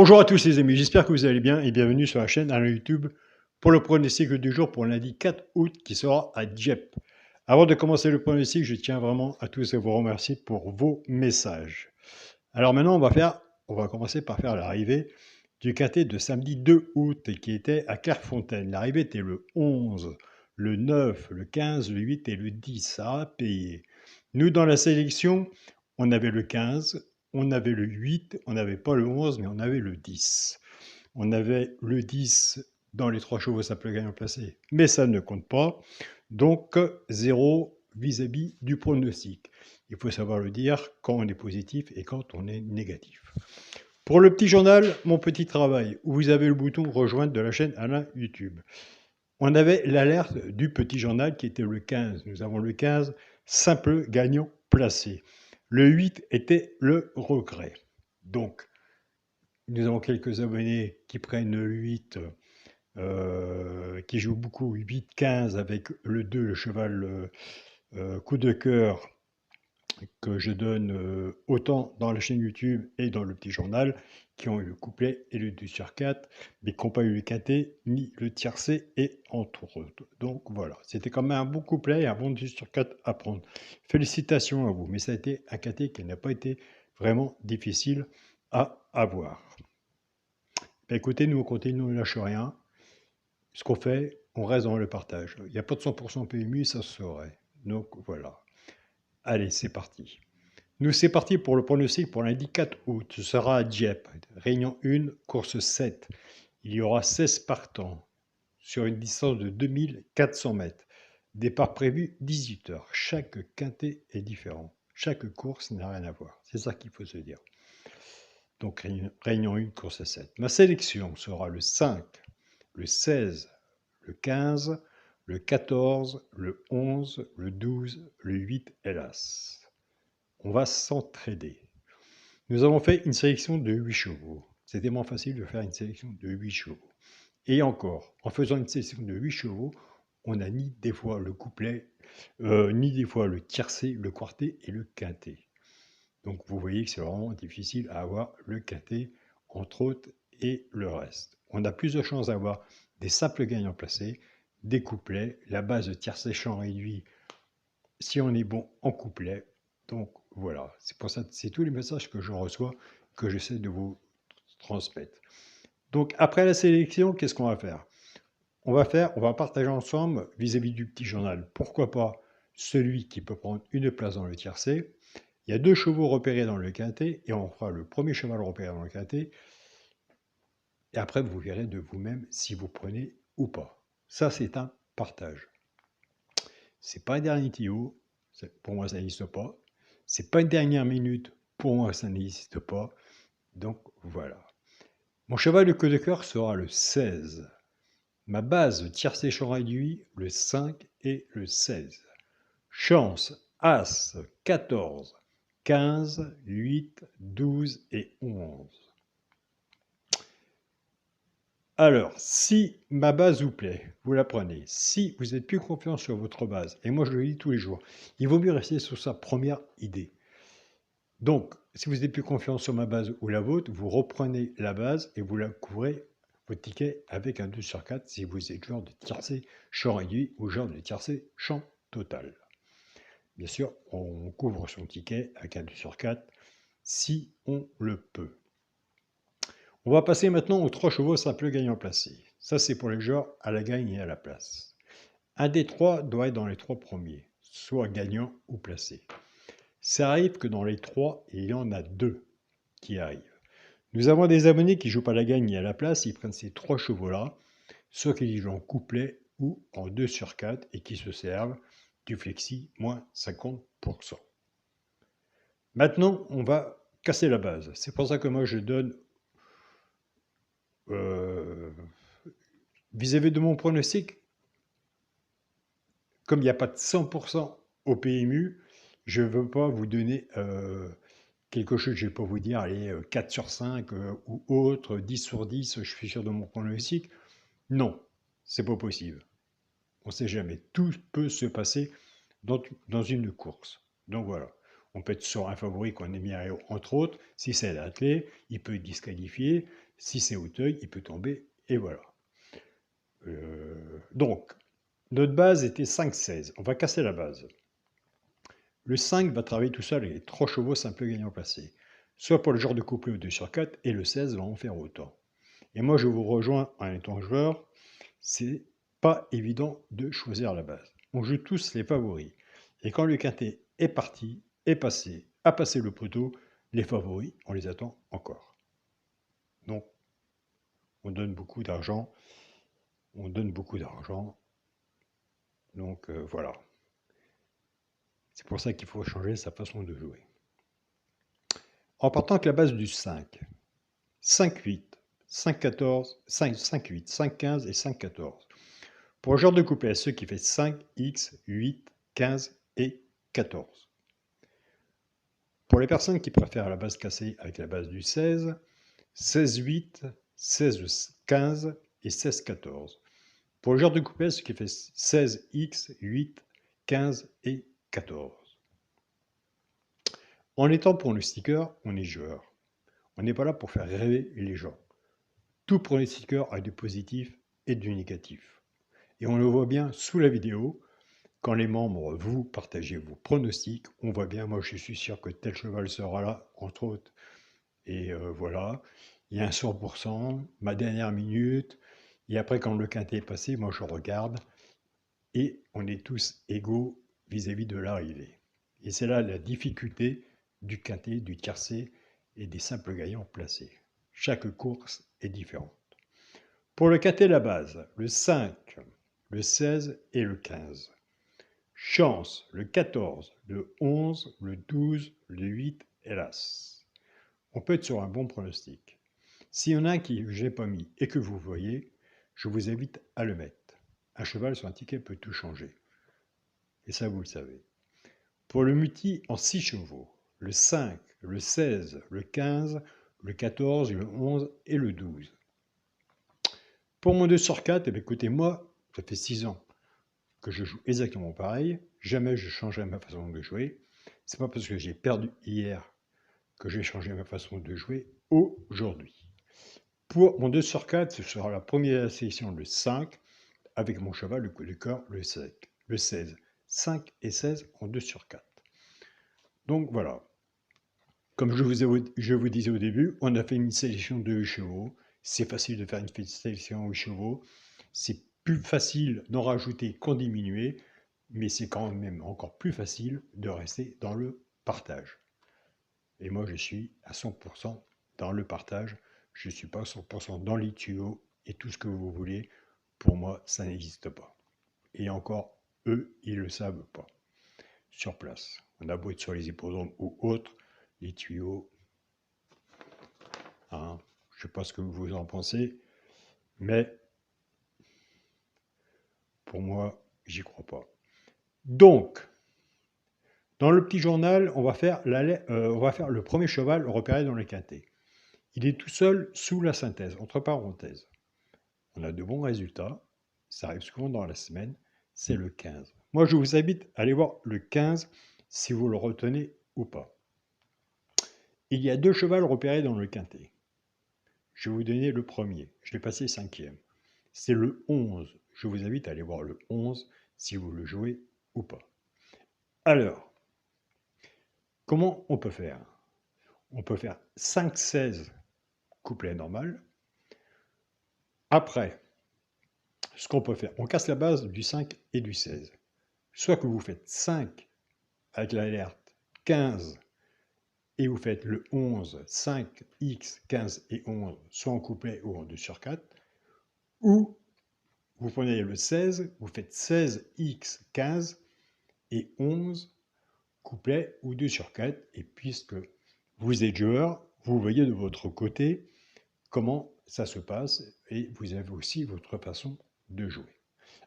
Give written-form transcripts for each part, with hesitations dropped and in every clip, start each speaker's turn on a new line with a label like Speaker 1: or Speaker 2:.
Speaker 1: Bonjour à tous les amis, j'espère que vous allez bien et bienvenue sur la chaîne Alain YouTube pour le pronostic du jour pour lundi 4 août qui sera à Dieppe. Avant de commencer le pronostic, je tiens vraiment à tous à vous remercier pour vos messages. Alors maintenant, on va commencer par faire l'arrivée du quintet de samedi 2 août qui était à Clairefontaine. L'arrivée était le 11, le 9, le 15, le 8 et le 10. Ça a payé. Nous, dans la sélection, on avait le 15, on avait le 8, on n'avait pas le 11, mais on avait le 10. On avait le 10 dans les 3 chevaux simple gagnant placé, mais ça ne compte pas. Donc, 0 vis-à-vis du pronostic. Il faut savoir le dire quand on est positif et quand on est négatif. Pour le petit journal, mon petit travail, où vous avez le bouton rejoindre de la chaîne Alain YouTube. On avait l'alerte du petit journal qui était le 15. Nous avons le 15, simple gagnant placé. Le 8 était le regret. Donc, nous avons quelques abonnés qui prennent le 8, qui jouent beaucoup 8-15 avec le 2, le cheval coup de cœur, que je donne autant dans la chaîne YouTube et dans le petit journal, qui ont eu le couplet et le 2 sur 4, mais qui n'ont pas eu le quintet, ni le tiercé, et entre autres. Donc voilà, c'était quand même un bon couplet et un bon 2 sur 4 à prendre. Félicitations à vous, mais ça a été un quintet qui n'a pas été vraiment difficile à avoir. Ben écoutez, nous, on continue, on ne lâche rien. Ce qu'on fait, on reste dans le partage. Il n'y a pas de 100% PMU, ça se saurait. Donc voilà. Allez, c'est parti. Nous, c'est parti pour le pronostic pour lundi 4 août. Ce sera à Dieppe. Réunion 1, course 7. Il y aura 16 partants sur une distance de 2400 mètres. Départ prévu 18 heures. Chaque quintet est différent. Chaque course n'a rien à voir. C'est ça qu'il faut se dire. Donc, réunion 1, course 7. Ma sélection sera le 5, le 16, le 15, le 14, le 11, le 12, le 8 et l'As. On va s'entraider. Nous avons fait une sélection de 8 chevaux. C'est tellement facile de faire une sélection de 8 chevaux. Et encore, en faisant une sélection de 8 chevaux, on n'a ni des fois le couplet, ni des fois le tiercé, le quartet et le quintet. Donc vous voyez que c'est vraiment difficile à avoir le quintet, entre autres, et le reste. On a plus de chances d'avoir des simples gagnants placés, des couplets, la base de tiercé champ réduit, si on est bon en couplet. Donc voilà, c'est pour ça, c'est tous les messages que je reçois, que j'essaie de vous transmettre. Donc après la sélection, qu'est-ce qu'on va faire? On va partager ensemble vis-à-vis du petit journal. Pourquoi pas celui qui peut prendre une place dans le tiercé. Il y a 2 chevaux repérés dans le quintet et on fera le premier cheval repéré dans le quintet. Et après, vous verrez de vous-même si vous prenez ou pas. Ça, c'est un partage. C'est pas un dernier TO. Pour moi, ça n'existe pas. C'est pas une dernière minute. Pour moi, ça n'existe pas. Donc, voilà. Mon cheval de queue de cœur sera le 16. Ma base tiercé champ réduit, le 5 et le 16. Chance, As, 14, 15, 8, 12 et 11. Alors, si ma base vous plaît, vous la prenez. Si vous êtes plus confiant sur votre base, et moi je le dis tous les jours, il vaut mieux rester sur sa première idée. Donc, si vous êtes plus confiant sur ma base ou la vôtre, vous reprenez la base et vous la couvrez votre ticket avec un 2 sur 4 si vous êtes genre de tiercé champ réduit ou genre de tiercé champ total. Bien sûr, on couvre son ticket avec un 2 sur 4 si on le peut. On va passer maintenant aux 3 chevaux simples gagnants placés. Ça, c'est pour les joueurs à la gagne et à la place. Un des 3 doit être dans les 3 premiers, soit gagnant ou placé. Ça arrive que dans les 3, il y en a 2 qui arrivent. Nous avons des abonnés qui jouent pas à la gagne et à la place, ils prennent ces 3 chevaux-là, soit qu'ils jouent en couplet ou en 2 sur 4 et qui se servent du flexi moins 50%. Maintenant, on va casser la base. C'est pour ça que moi, je donne vis-à-vis de mon pronostic, comme il n'y a pas de 100% au PMU, je ne veux pas vous donner quelque chose, je ne vais pas vous dire, allez, 4 sur 5 ou autre, 10 sur 10, je suis sûr de mon pronostic. Non, c'est pas possible. On ne sait jamais. Tout peut se passer dans une course. Donc voilà. On peut être sur un favori qu'on est mis entre autres. Si c'est l'athlète, il peut être disqualifié. Si c'est Hauteuil, il peut tomber, et voilà. Donc, notre base était 5-16. On va casser la base. Le 5 va travailler tout seul avec 3 chevaux simple gagnant placé, soit pour le genre de couplet au 2 sur 4, et le 16 va en faire autant. Et moi, je vous rejoins en étant joueur, c'est pas évident de choisir la base. On joue tous les favoris. Et quand le quintet est parti, est passé, a passé le poteau, les favoris, on les attend encore. Donc, on donne beaucoup d'argent. On donne beaucoup d'argent. Donc, voilà. C'est pour ça qu'il faut changer sa façon de jouer. En partant avec la base du 5, 5-8, 5-14, 5-8, 5-15 et 5-14. Pour le genre de couplet, ceux qui fait 5, X, 8, 15 et 14. Pour les personnes qui préfèrent la base cassée avec la base du 16, 16-8, 16-15 et 16-14. Pour le genre de couplet, ceux qui fait 16, X, 8, 15 et 14. En étant pronostiqueur, on est joueur. On n'est pas là pour faire rêver les gens. Tout pronostiqueur a du positif et du négatif. Et on le voit bien sous la vidéo, quand les membres, vous, partagez vos pronostics, on voit bien, moi je suis sûr que tel cheval sera là, entre autres. Et voilà, il y a un 100%, ma dernière minute, et après quand le quintet est passé, moi je regarde, et on est tous égaux vis-à-vis de l'arrivée. Et c'est là la difficulté du quintet, du tiercé et des simples gagnants placés. Chaque course est différente. Pour le quintet, la base, le 5, le 16 et le 15. Chance, le 14, le 11, le 12, le 8 et l'As. On peut être sur un bon pronostic. S'il y en a un qui je n'ai pas mis et que vous voyez, je vous invite à le mettre. Un cheval sur un ticket peut tout changer. Et ça, vous le savez. Pour le multi en 6 chevaux, le 5, le 16, le 15, le 14, le 11 et le 12. Pour mon 2 sur 4, écoutez, moi, ça fait 6 ans que je joue exactement pareil. Jamais je changerai ma façon de jouer. C'est pas parce que j'ai perdu hier que j'ai changé ma façon de jouer aujourd'hui. Pour mon 2 sur 4, ce sera la première sélection le 5, avec mon cheval, le coup de cœur, le 16. 5 et 16 en 2 sur 4. Donc voilà. Comme je vous disais au début, on a fait une sélection de 8 chevaux. C'est facile de faire une sélection de 8 chevaux. C'est plus facile d'en rajouter qu'en diminuer, mais c'est quand même encore plus facile de rester dans le partage. Et moi, je suis à 100% dans le partage. Je ne suis pas 100% dans les tuyaux et tout ce que vous voulez. Pour moi, ça n'existe pas. Et encore, eux, ils ne le savent pas. Sur place. On a beau être sur les hippodromes ou autres, les tuyaux. Hein, je ne sais pas ce que vous en pensez, mais pour moi, j'y crois pas. Donc, dans le petit journal, on va faire le premier cheval repéré dans le quintet. Il est tout seul sous la synthèse, entre parenthèses. On a de bons résultats, ça arrive souvent dans la semaine, c'est le 15. Moi, je vous invite à aller voir le 15 si vous le retenez ou pas. Il y a 2 chevals repérés dans le quintet. Je vais vous donner le premier, je l'ai passé 5e. C'est le 11. Je vous invite à aller voir le 11 si vous le jouez ou pas. Alors, comment on peut faire? On peut faire 5-16 couplet normal. Après, ce qu'on peut faire, on casse la base du 5 et du 16. Soit que vous faites 5 avec l'alerte 15 et vous faites le 11, 5, X, 15 et 11, soit en couplet ou en 2 sur 4, ou vous prenez le 16, vous faites 16, X, 15 et 11, couplet ou 2 sur 4, et puisque vous êtes joueur, vous voyez de votre côté comment ça se passe, et vous avez aussi votre façon de jouer.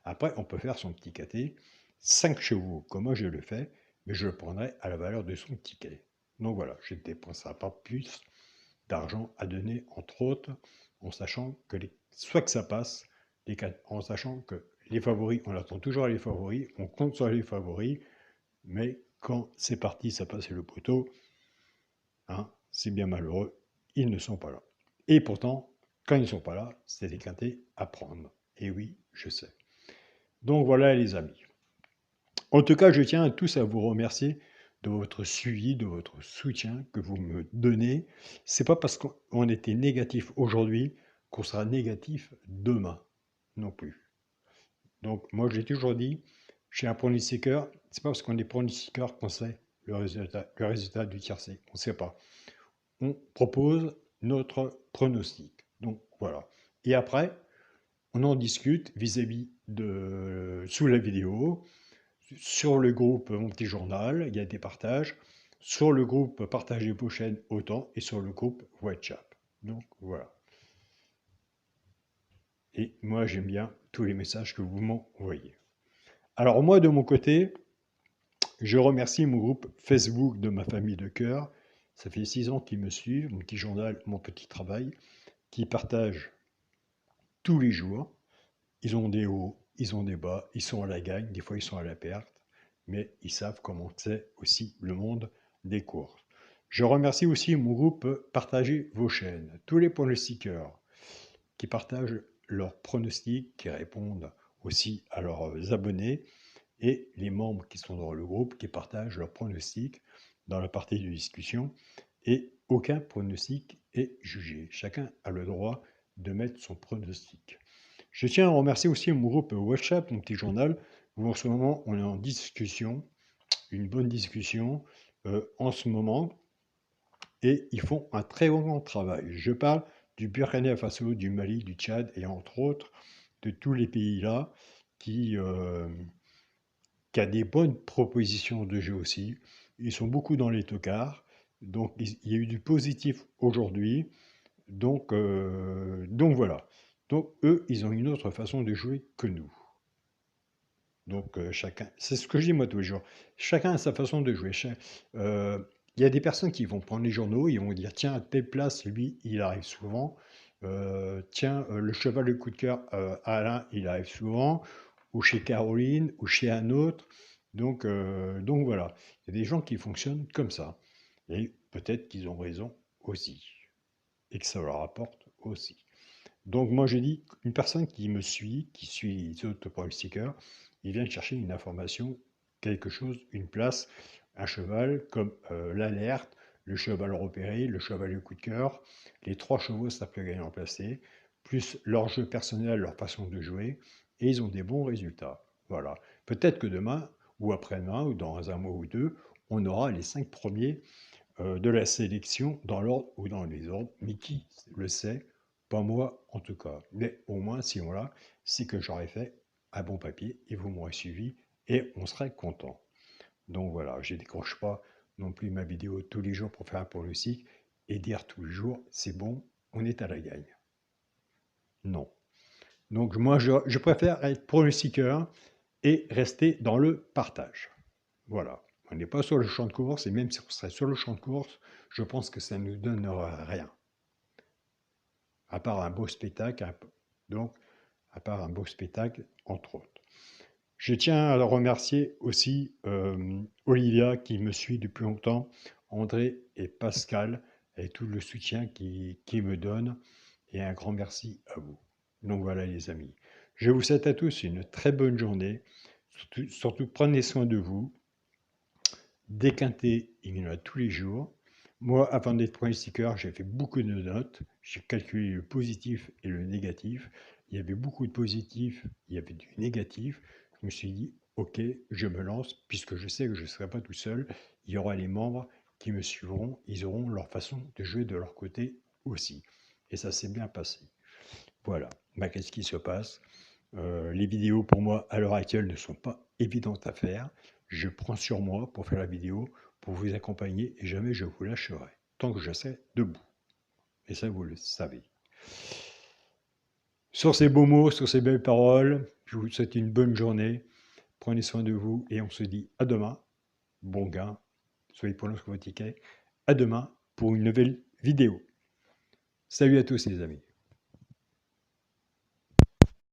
Speaker 1: Après, on peut faire son petit caté, 5 chevaux, comme moi je le fais, mais je le prendrai à la valeur de son ticket. Donc voilà, je ne dépenserai pas plus d'argent à donner, entre autres, en sachant que soit que ça passe, en sachant que les favoris, on attend toujours les favoris, on compte sur les favoris, mais quand c'est parti, ça passe le poteau, hein, c'est bien malheureux, ils ne sont pas là. Et pourtant, Quand ils ne sont pas là, c'est des quintés à prendre. Et oui, je sais. Donc voilà les amis. En tout cas, je tiens tous à vous remercier de votre suivi, de votre soutien que vous me donnez. C'est pas parce qu'on était négatif aujourd'hui qu'on sera négatif demain non plus. Donc moi j'ai toujours dit, chez un pronostiqueur, c'est pas parce qu'on est pronostiqueur qu'on sait le résultat du tiercé. On ne sait pas. On propose notre pronostic. Donc voilà. Et après, on en discute vis-à-vis de sous la vidéo. Sur le groupe Mon Petit Journal, il y a des partages. Sur le groupe Partagez vos chaînes autant et sur le groupe WhatsApp. Donc voilà. Et moi j'aime bien tous les messages que vous m'envoyez. Alors moi de mon côté, je remercie mon groupe Facebook de ma famille de cœur. Ça fait 6 ans qu'ils me suivent, Mon Petit Journal, Mon Petit Travail, qui partagent tous les jours. Ils ont des hauts, ils ont des bas, ils sont à la gagne, des fois ils sont à la perte, mais ils savent comment c'est aussi le monde des courses. Je remercie aussi mon groupe Partagez vos chaînes, tous les pronostiqueurs qui partagent leurs pronostics, qui répondent aussi à leurs abonnés, et les membres qui sont dans le groupe qui partagent leurs pronostics dans la partie de discussion, et aucun pronostic est jugé. Chacun a le droit de mettre son pronostic. Je tiens à remercier aussi mon groupe WhatsApp, Mon Petit Journal, où en ce moment on est en discussion, une bonne discussion en ce moment, et ils font un très grand travail. Je parle du Burkina Faso, du Mali, du Tchad, et entre autres de tous les pays-là qui a des bonnes propositions de jeu aussi. Ils sont beaucoup dans les tocards, donc il y a eu du positif aujourd'hui. Donc voilà. Donc eux, ils ont une autre façon de jouer que nous. Donc chacun, c'est ce que je dis moi tous les jours. Chacun a sa façon de jouer. Il y a des personnes qui vont prendre les journaux, ils vont dire tiens, à telle place, lui, il arrive souvent. Tiens, le cheval de coup de cœur, Alain, il arrive souvent. Ou chez Caroline, ou chez un autre. Donc voilà. Il y a des gens qui fonctionnent comme ça. Et peut-être qu'ils ont raison aussi. Et que ça leur apporte aussi. Donc moi je dis, une personne qui me suit, qui suit les autres pronostiqueurs, il vient chercher une information, quelque chose, une place, un cheval, comme l'alerte, le cheval repéré, le cheval de coup de cœur, les 3 chevaux ça peut gagner en placé, plus leur jeu personnel, leur façon de jouer, et ils ont des bons résultats. Voilà. Peut-être que demain, ou après-demain, ou dans un mois ou deux, on aura les 5 premiers de la sélection dans l'ordre ou dans les ordres, mais qui le sait? Pas moi en tout cas. Mais au moins, si on l'a, c'est que j'aurais fait un bon papier et vous m'aurez suivi et on serait content. Donc voilà, je ne décroche pas non plus ma vidéo tous les jours pour faire un pronostic et dire tous les jours, c'est bon, on est à la gagne. Non. Donc moi, je préfère être pronostiqueur et rester dans le partage. Voilà. On n'est pas sur le champ de course, et même si on serait sur le champ de course, je pense que ça ne nous donnera rien. À part un beau spectacle, donc, à part un beau spectacle, entre autres. Je tiens à remercier aussi Olivia qui me suit depuis longtemps, André et Pascal, et tout le soutien qu'ils me donnent, et un grand merci à vous. Donc voilà les amis. Je vous souhaite à tous une très bonne journée. Surtout prenez soin de vous. Des quintés, il y en a tous les jours. Moi, avant d'être pronostiqueur, j'ai fait beaucoup de notes. J'ai calculé le positif et le négatif. Il y avait beaucoup de positifs, il y avait du négatif. Je me suis dit, ok, je me lance, puisque je sais que je ne serai pas tout seul. Il y aura les membres qui me suivront. Ils auront leur façon de jouer de leur côté aussi. Et ça s'est bien passé. Voilà. Bah, qu'est-ce qui se passe? Les vidéos pour moi à l'heure actuelle ne sont pas évidentes à faire. Je prends sur moi pour faire la vidéo, pour vous accompagner et jamais je vous lâcherai, tant que je serai debout. Et ça, vous le savez. Sur ces beaux mots, sur ces belles paroles, je vous souhaite une bonne journée. Prenez soin de vous et on se dit à demain. Bon gain. Soyez pronostiqués. À demain pour une nouvelle vidéo. Salut à tous les amis.